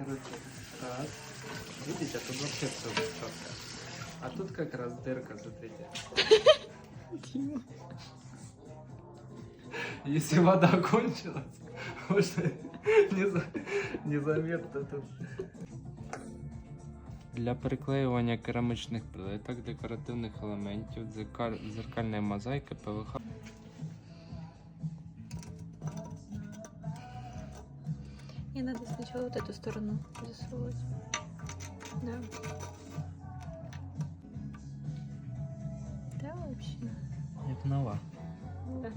Короче, раз. Видите, тут вообще все четко. А тут как раз дырка, смотрите. Дима. Если вода кончилась, можно незаметно тут. Для приклеювання керамічних плиток, декоративних елементів, дзеркальної мозаїки, ПВХ. Не надо сначала вот эту сторону засовывать. Да. Да, вообще. Як нова. Да.